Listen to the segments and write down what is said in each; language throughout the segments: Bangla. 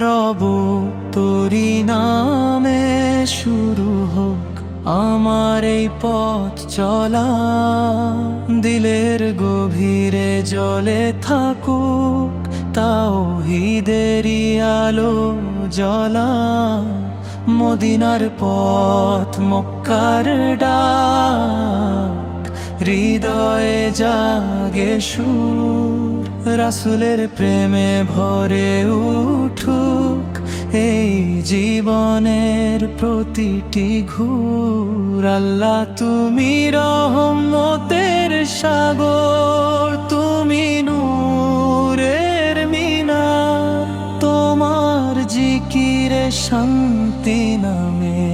রব তোরি নামে শুরু হোক আমার এই পথ চলা, দিলের গভীরে জ্বলে থাকুক তাওহীদেরই আলো জ্বলা। মদিনার পথ মক্কার ডাক, হৃদয়ে জাগে সুর, রাসূলের প্রেমে ভরে উঠুক এই জীবনের প্রতিটি ঘুর। আল্লাহ তুমি রহমতের সাগর, তুমি নূরের মিনার, তোমার জিকিরে শান্তি নামে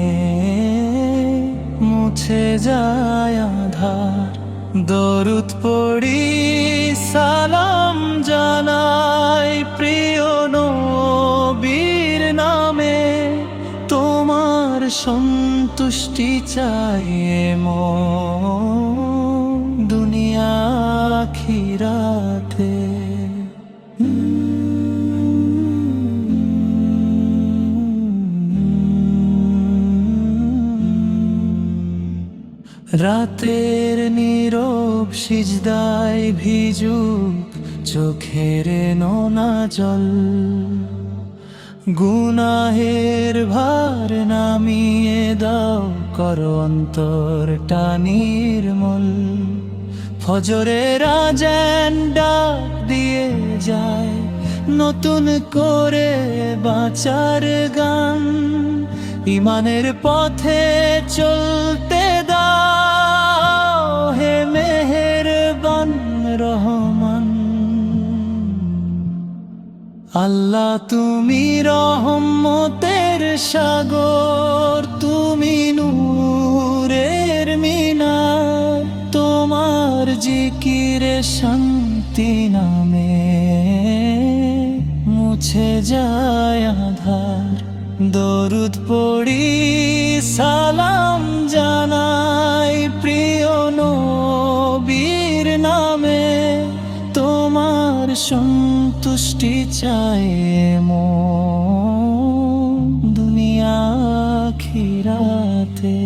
মুছে যায় আধার। দরুদ পড়ি সালাম জানাই প্রিয় নবীর নামে, তোমার সন্তুষ্টি চাই মন দুনিয়া আখিরাতে। রাতের নীরব সিজদায় ভিজুক চোখের নোনা জল, গুনাহের ভার নামিয়ে দাও করো অন্তরটা নির্মল। ফজরের আযান ডাক দিয়ে যায় নতুন করে বাঁচার গান, ঈমানের পথে চলতে দাও হে মেহেরবান রহমান। আল্লাহ তুমি রহমতের সাগর, তুমি নূরের মিনার, তোমার জিকিরে শান্তি নামে মুছে যায় আধার। দরুদ পড়ি সালাম জানাই প্রিয় নবীর নামে, তোমার সন্তুষ্টি চাই মন দুনিয়া আখিরাতে।